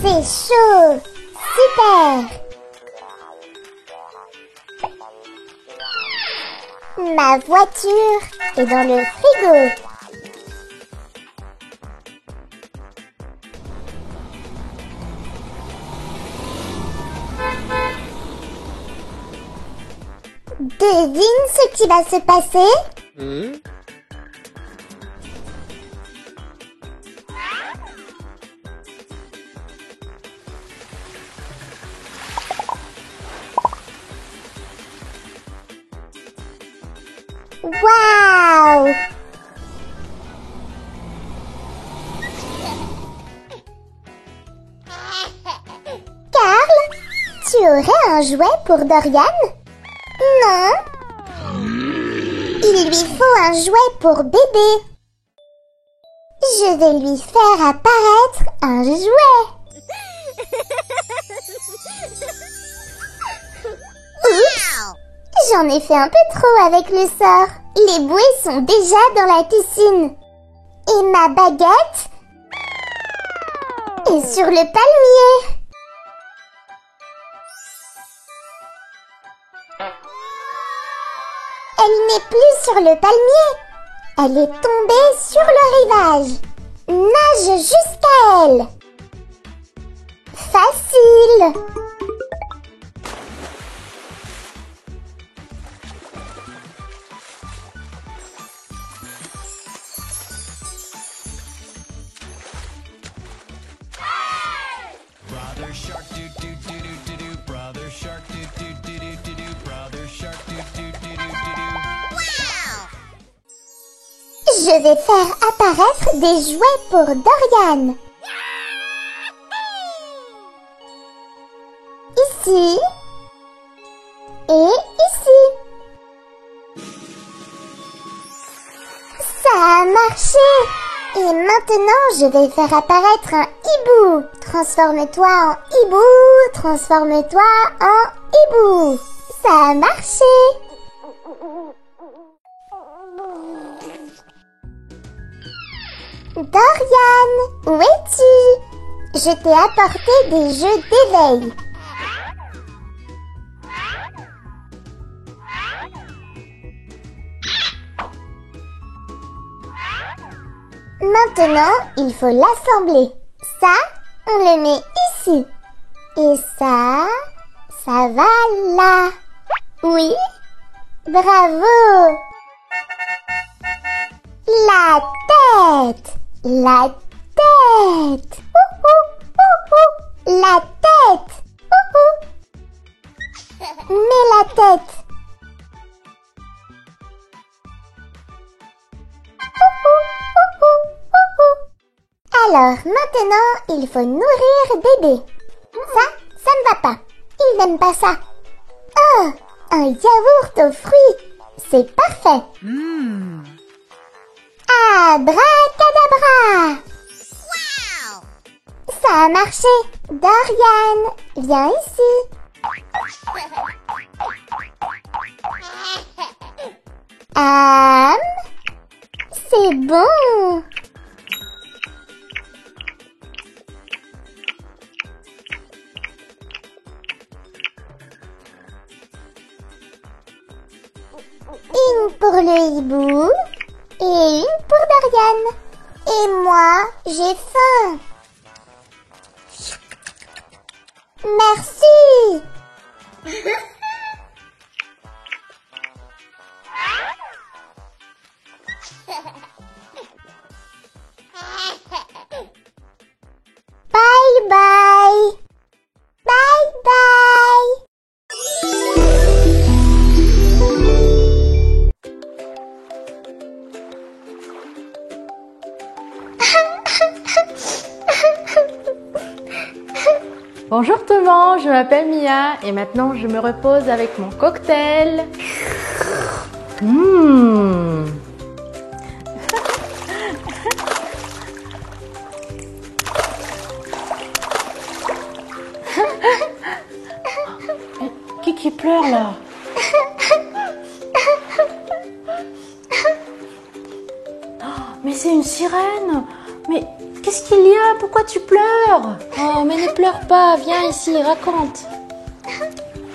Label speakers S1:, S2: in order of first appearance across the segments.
S1: C'est chaud! Super! Ma voiture est dans le frigo. Devine ce qui va se passer? Waouh! Carl, tu aurais un jouet pour Dorian? Non? Il lui faut un jouet pour bébé. Je vais lui faire apparaître un jouet. Oups! J'en ai fait un peu trop avec le sort. Les bouées sont déjà dans la piscine. Et ma baguette est sur le palmier. Elle n'est plus sur le palmier. Elle est tombée sur le rivage. Nage jusqu'à elle. Facile.
S2: Brother shark do do do do do do. Brother shark do do do do do do. Brother shark do do do do do do. Wow!
S1: Je vais faire apparaître des jouets pour Dorian. Ici. Et ici. Ça a marché. Et maintenant, je vais faire apparaître un hibou. Transforme-toi en hibou. Transforme-toi en hibou. Ça a marché. Dorian, où es-tu? Je t'ai apporté des jeux d'éveil. Maintenant, il faut l'assembler. Ça, on le met ici. Et ça va là. Oui, bravo. La tête. La tête. La tête. Mets la tête. Alors, maintenant, il faut nourrir bébé. Ça ne va pas. Il n'aime pas ça. Oh, un yaourt aux fruits. C'est parfait. Abracadabra.
S2: Wow!
S1: Ça a marché. Dorian, viens ici. C'est bon. Une pour le hibou et une pour Dorian. Et moi, j'ai faim. Merci. Bye bye. Bye bye.
S3: Bonjour tout le monde, je m'appelle Mia et maintenant je me repose avec mon cocktail. Qui pleure là? Mais c'est une sirène! Mais Qu'est-ce qu'il y a? Pourquoi tu pleures? Oh, mais ne pleure pas, viens ici, raconte.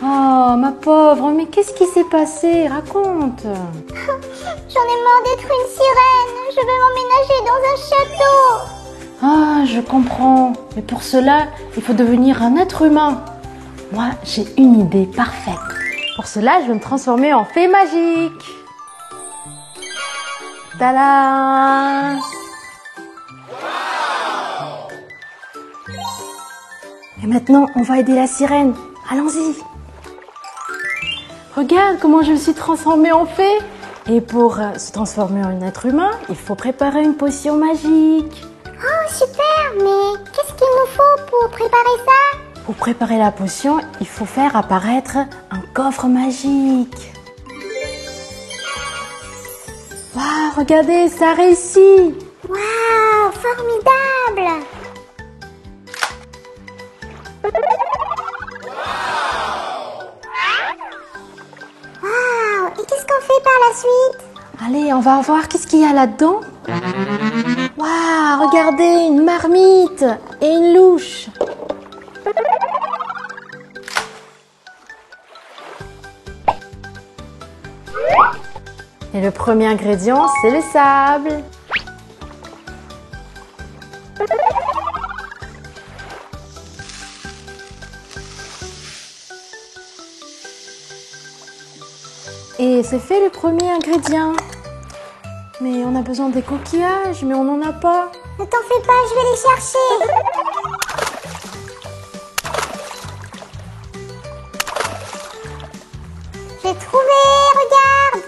S3: Oh, ma pauvre, mais qu'est-ce qui s'est passé? Raconte.
S1: J'en ai marre d'être une sirène. Je veux m'emménager dans un château.
S3: Ah, je comprends. Mais pour cela, il faut devenir un être humain. Moi, j'ai une idée parfaite. Pour cela, je vais me transformer en fée magique. Tada! Et maintenant, on va aider la sirène. Allons-y. Regarde comment je me suis transformée en fée. Et pour se transformer en être humain, il faut préparer une potion magique.
S1: Oh, super. Mais qu'est-ce qu'il nous faut pour préparer ça?
S3: Pour préparer la potion, il faut faire apparaître un coffre magique. Waouh, regardez, ça réussit.
S1: Waouh, formidable. Waouh, et qu'est-ce qu'on fait par la suite?
S3: Allez, on va voir qu'est-ce qu'il y a là-dedans. Waouh, regardez, une marmite et une louche. Et le premier ingrédient, c'est le sable. Et c'est fait le premier ingrédient. Mais on a besoin des coquillages, mais on n'en a pas.
S1: Ne t'en fais pas, je vais les chercher. J'ai trouvé, regarde.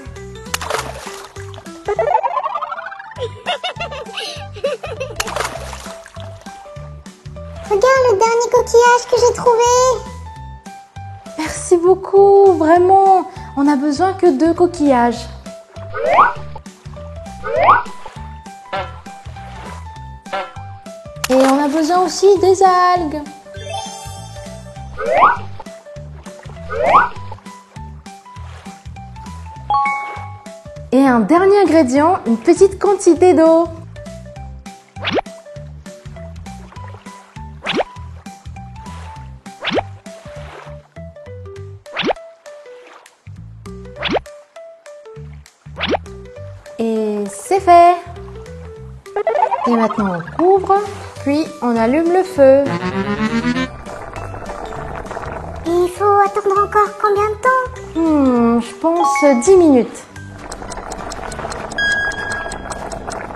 S1: Regarde le dernier coquillage que j'ai trouvé.
S3: Merci beaucoup, vraiment. On n'a besoin que 2 coquillages. Et on a besoin aussi des algues. Et un dernier ingrédient, une petite quantité d'eau. Et c'est fait. Et maintenant on couvre, puis on allume le feu.
S1: Et il faut attendre encore combien de temps?
S3: Je pense 10 minutes.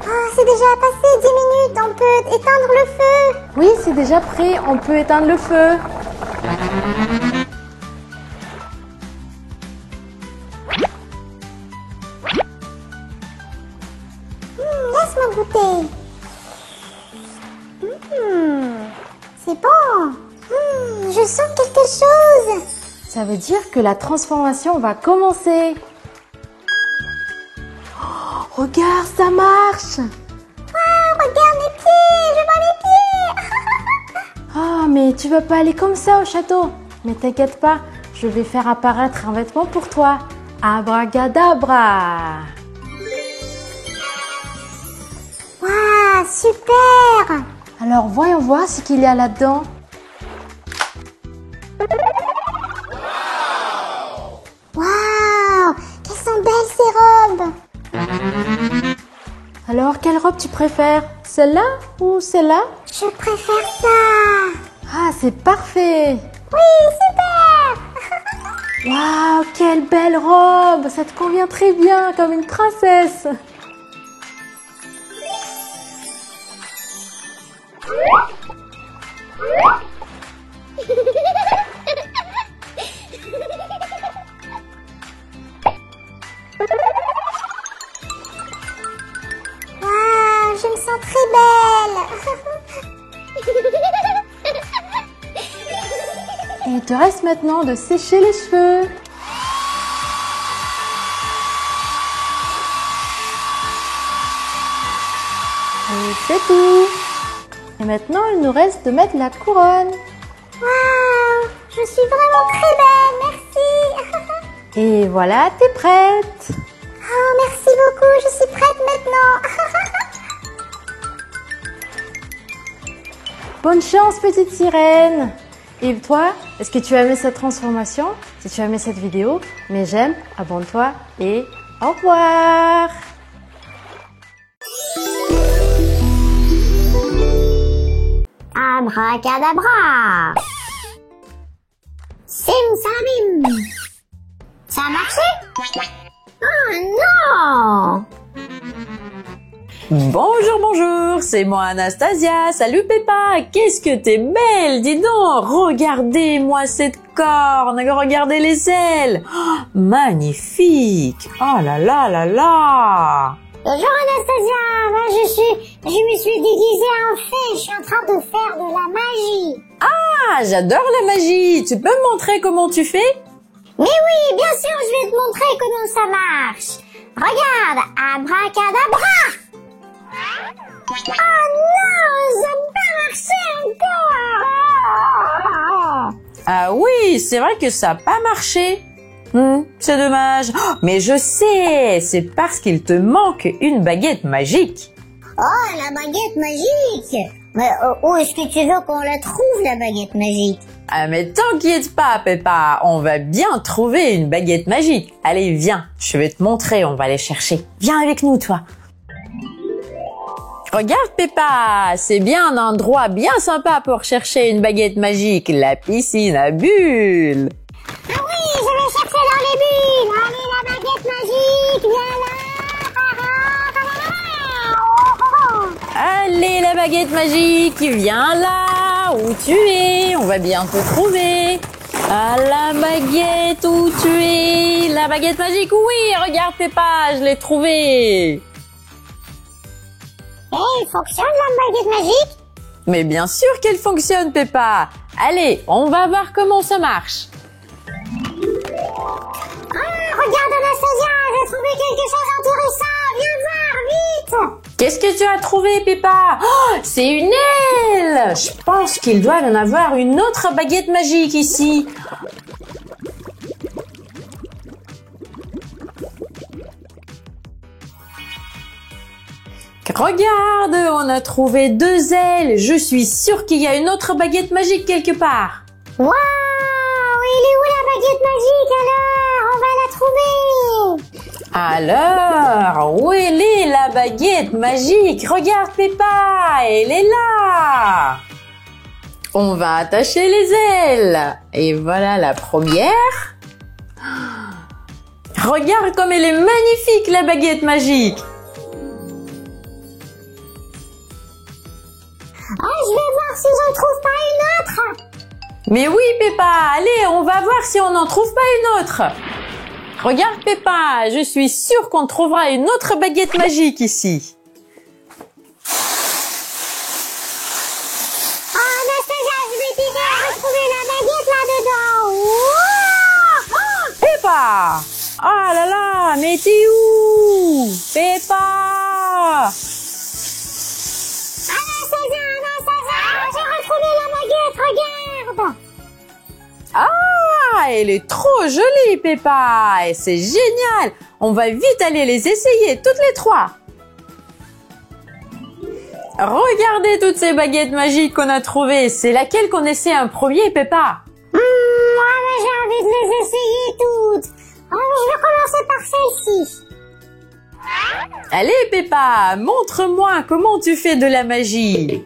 S1: Oh, c'est déjà passé 10 minutes, on peut éteindre le feu.
S3: Oui, c'est déjà prêt, on peut éteindre le feu.
S1: Laisse-moi goûter. C'est bon. Je sens quelque chose.
S3: Ça veut dire que la transformation va commencer. Oh, regarde, ça marche.
S1: Waouh, regarde mes pieds, je vois mes pieds.
S3: Ah, mais tu vas pas aller comme ça au château. Mais t'inquiète pas, je vais faire apparaître un vêtement pour toi. Abracadabra.
S1: Waouh, super.
S3: Alors, voyons voir ce qu'il y a là-dedans.
S1: Waouh, qu'elles sont belles ces robes.
S3: Alors, quelle robe tu préfères? Celle-là ou celle-là?
S1: Je préfère ça.
S3: Ah, c'est parfait.
S1: Oui, super.
S3: Waouh, quelle belle robe. Ça te convient très bien, comme une princesse.
S1: Waouh, je me sens très belle.
S3: Et il te reste maintenant de sécher les cheveux. Et c'est tout. Et maintenant, il nous reste de mettre la couronne.
S1: Waouh, je suis vraiment très belle, merci.
S3: Et voilà, t'es prête.
S1: Oh, merci beaucoup, je suis prête maintenant.
S3: Bonne chance, petite sirène! Et toi, est-ce que tu as aimé cette transformation? Si tu as aimé cette vidéo, mets j'aime, abonne-toi et au revoir!
S1: Abracadabra! Simsalabim! Ça a marché? Oh non!
S4: Bonjour, bonjour, c'est moi Anastasia. Salut Peppa, qu'est-ce que t'es belle, dis donc. Regardez-moi cette corne, regardez les ailes. Oh, magnifique. Oh là là là là.
S1: Bonjour Anastasia, je me suis déguisée en fée, je suis en train de faire de la magie.
S4: Ah, j'adore la magie. Tu peux me montrer comment tu fais?
S1: Mais oui, bien sûr, je vais te montrer comment ça marche. Regarde, abracadabra! Oh non, ça n'a pas marché encore!
S4: Ah oui, c'est vrai que ça n'a pas marché. C'est dommage. Oh, mais je sais, c'est parce qu'il te manque une baguette magique.
S1: Oh, la baguette magique! Mais où est-ce que tu veux qu'on la trouve, la baguette magique?
S4: Ah mais t'inquiète pas Peppa, on va bien trouver une baguette magique. Allez viens, je vais te montrer, on va aller chercher. Viens avec nous toi. Regarde Peppa, c'est bien un endroit bien sympa pour chercher une baguette magique, la piscine à bulles.
S1: Ah oui, je vais chercher dans les bulles. Allez, la baguette magique, viens là.
S4: Allez la baguette magique, viens là, où tu es, on va bien te trouver. Ah la baguette, où tu es, la baguette magique, oui, regarde Peppa, je l'ai trouvée.
S1: Elle fonctionne la baguette magique?
S4: Mais bien sûr qu'elle fonctionne, Peppa. Allez, on va voir comment ça marche.
S1: Ah, regarde Anastasia, j'ai trouvé quelque chose d'intéressant. Viens voir, vite.
S4: Qu'est-ce que tu as trouvé, Peppa? Oh, c'est une aile. Je pense qu'il doit y en avoir une autre baguette magique ici. Regarde, on a trouvé 2 ailes. Je suis sûre qu'il y a une autre baguette magique quelque part.
S1: Waouh, il est où la baguette magique alors? On va la trouver.
S4: Alors, où elle est la baguette magique? Regarde Peppa, elle est là. On va attacher les ailes. Et voilà la première. Regarde comme elle est magnifique la baguette magique.
S1: Ah, je vais voir si j'en trouve pas une autre.
S4: Mais oui Peppa, allez, on va voir si on n'en trouve pas une autre. Regarde Peppa, je suis sûre qu'on trouvera une autre baguette magique ici.
S1: Oh Anastasia, je vais t'aider à retrouver la baguette là-dedans. Wow.
S4: Peppa! Oh là là, mais t'es où? Peppa!
S1: Anastasia, j'ai retrouvé la baguette, regarde.
S4: Ah, elle est trop jolie Peppa, et c'est génial. On va vite aller les essayer, toutes les 3. Regardez toutes ces baguettes magiques qu'on a trouvées. C'est laquelle qu'on essaie en premier, Peppa?
S1: Moi, j'ai envie de les essayer toutes. Je vais commencer par celle-ci.
S4: Allez Peppa, montre-moi comment tu fais de la magie.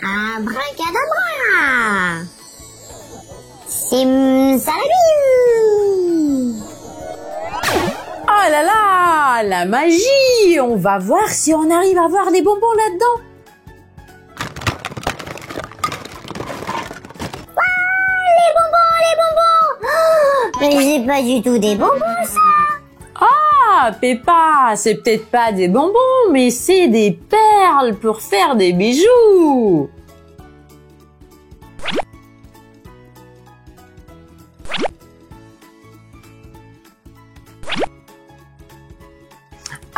S1: Abracadabra. Simsalabim.
S4: Oh là là, la magie. On va voir si on arrive à voir des bonbons là-dedans.
S1: Les bonbons. Oh, mais c'est pas du tout des bonbons, ça.
S4: Ah, Peppa, c'est peut-être pas des bonbons, mais c'est des perles pour faire des bijoux.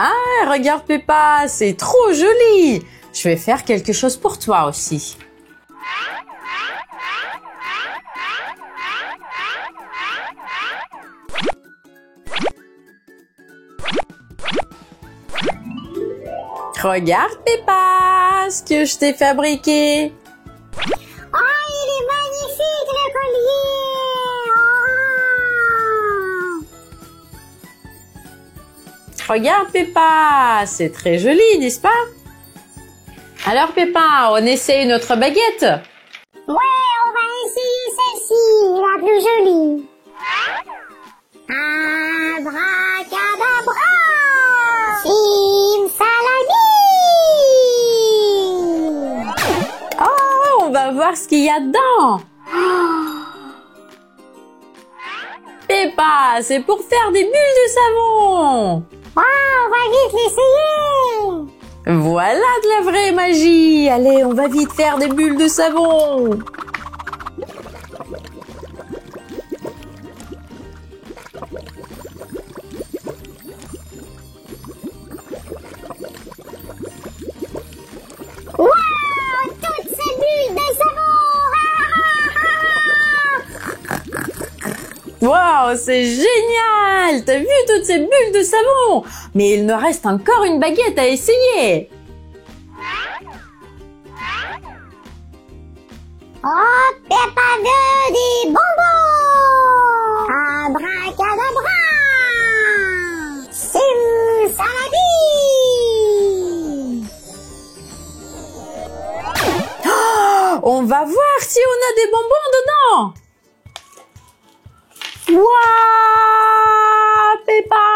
S4: Ah, regarde Peppa, c'est trop joli. Je vais faire quelque chose pour toi aussi. Regarde Peppa, ce que je t'ai fabriqué. Regarde Peppa, c'est très joli, n'est-ce pas? Alors Peppa, on essaie une autre baguette?
S1: Ouais, on va essayer celle-ci, la plus jolie. Abracadabra! Simsalabim!
S4: Oh, on va voir ce qu'il y a dedans. Peppa, c'est pour faire des bulles de savon.
S1: Waouh, on va vite l'essayer!
S4: Voilà de la vraie magie. Allez, on va vite faire des bulles de savon.
S1: Waouh, toutes ces bulles de savon!
S4: Waouh, c'est génial! T'as vu toutes ces bulles de savon? Mais il me reste encore une baguette à essayer.
S1: Oh, Peppa veut des bonbons! Abracadabra! Simsalabim!
S4: On va voir si on a des bonbons dedans. Waouh, Peppa!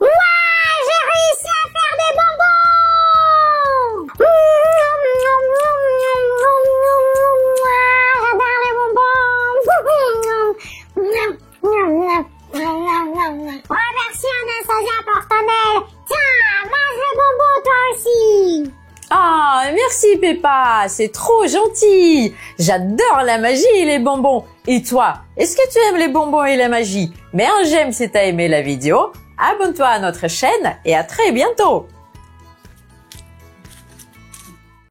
S1: Ouah, j'ai réussi à faire des bonbons! J'adore les bonbons! Oh, merci Anastasia pour ton aide! Tiens, mange le bonbon toi aussi!
S4: Ah, merci Peppa, c'est trop gentil. J'adore la magie et les bonbons. Et toi, est-ce que tu aimes les bonbons et la magie? Mets un j'aime si t'as aimé la vidéo. Abonne-toi à notre chaîne et à très bientôt.